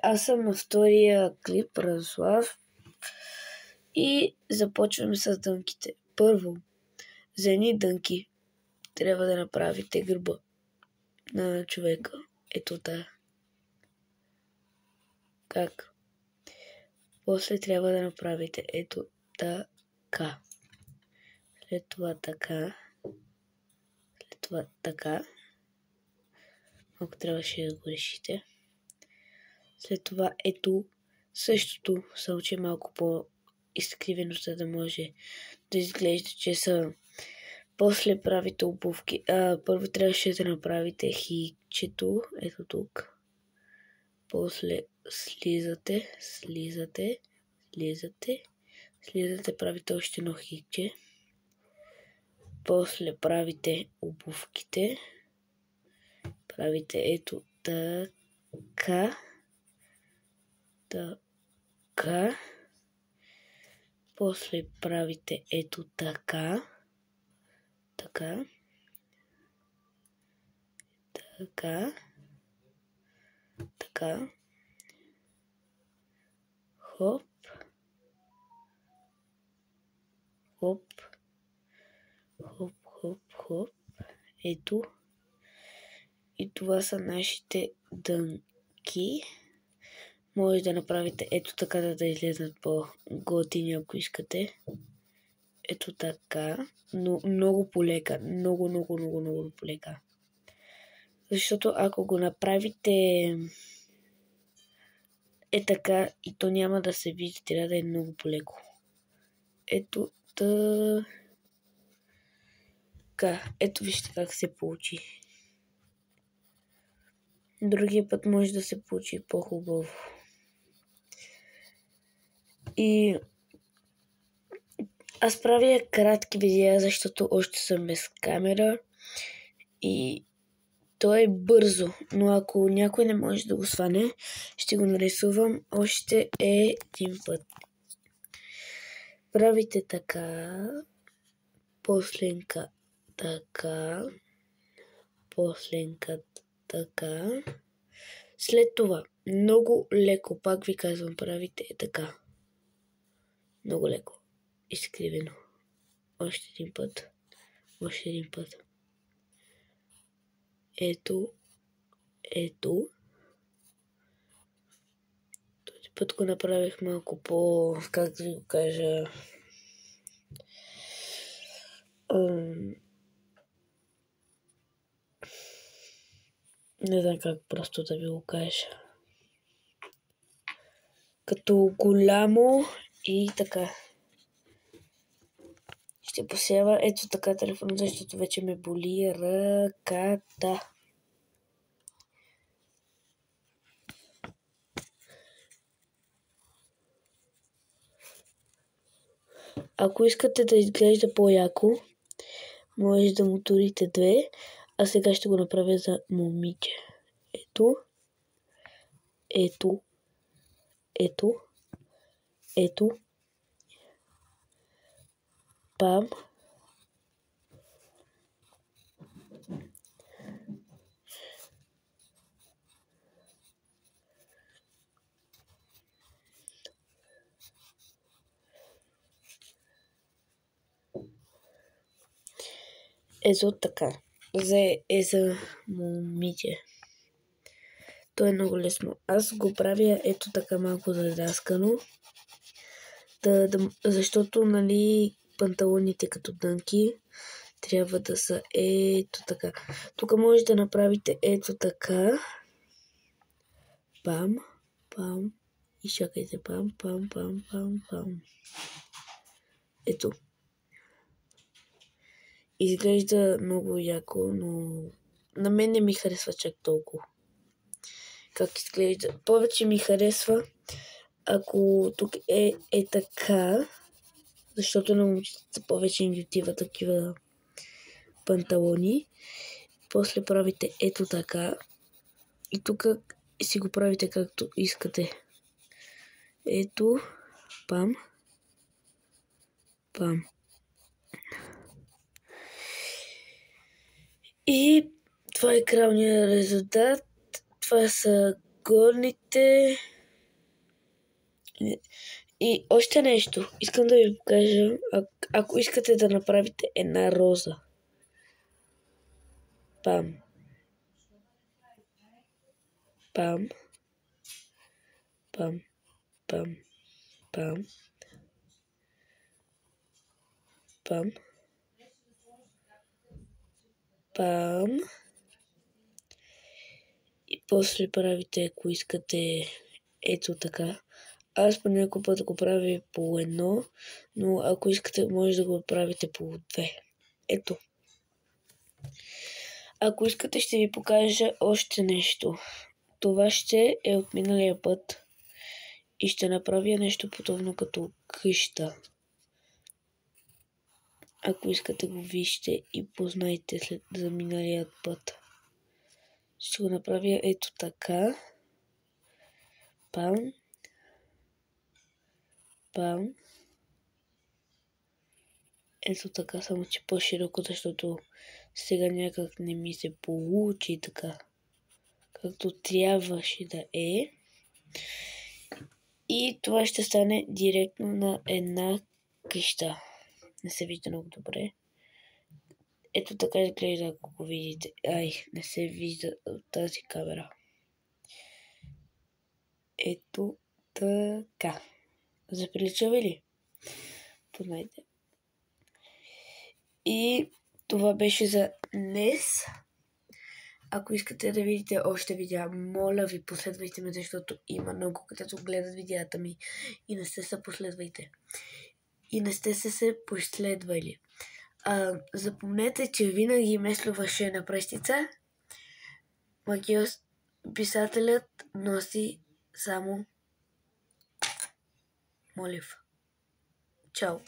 Аз съм на втория клип, Радослав, и започваме с дънките. Първо, за едни дънки трябва да направите гърба на човека. Ето така. Как? После трябва да направите ето така. След това така. След това така. Малко трябваше да го решите. След това ето същото, само че малко по-изкривено, за да може да изглежда, че са. После правите обувки. Първо трябваше да направите хикчето, ето тук. После слизате, правите още едно хикче. После правите обувките. Правите ето така. Така. После правите ето така. Така. Така. Така. Хоп. Хоп. Хоп, хоп, хоп. Ето. И това са нашите дънки. Може да направите ето така, да излезнат по-готини, ако искате. Ето така. Но много полека. Много полека. Защото ако го направите така и то няма да се види, трябва да е много полеко. Ето така. Ето вижте как се получи. Другия път може да се получи по-хубаво. И аз правя кратки видеа, защото още съм без камера и то е бързо, но ако някой не може да го сване, ще го нарисувам още един път. Правите така, последка така, последка така. След това, много леко, пак ви казвам, правите така. Много леко, изкривено. Още един път. Ето. Този път го направих малко как да ви го кажа, не знам как просто да ви го кажа. Като голямо и така. Ще посява ето така телефона, защото вече ме боли ръката. Ако искате да изглежда по-яко, може да му турите две, а сега ще го направя за момиче. Ето. Пам. Ето така. За момиче. То е много лесно. Аз го правя ето така малко задаскано. Защото, нали, панталоните като дънки трябва да са ето така. Тук може да направите ето така. Пам. И чакайте. Пам. Ето. Изглежда много яко, но на мен не ми харесва чак толкова. Как изглежда? Повече ми харесва, ако тук е така, защото на момичетата повече им отива такива панталони. После правите ето така. И тук си го правите както искате. Ето. Пам. И това е крайният резултат. Това са горните. И още нещо. Искам да ви покажа, ако искате да направите една роза. Пам. Пам. Пам. Пам. Пам. Пам. Пам. И после правите, ако искате, ето така. Аз по някой път го правя по едно, но ако искате, може да го правите по две. Ето. Ако искате, ще ви покажа още нещо. Това ще е от миналия път и ще направя нещо подобно като къща. Ако искате, го вижте и познайте след за миналият път. Ще го направя ето така. Пам. Пам. Ето така, само че по-широко, защото сега някак не ми се получи така, както трябваше да е. И това ще стане директно на една къща. Не се вижда много добре. Ето така изглежда, ако го видите. Ай, не се вижда от тази камера. Ето така. Заприлича ви ли? Познайте. И това беше за днес. Ако искате да видите още видеа, моля ви, последвайте ме, защото има много, където гледат видеята ми и не сте се последвайте. И не сте се последвали. Запомнете, че винаги вместо вършена пръстица, писателят носи само молив. Чао!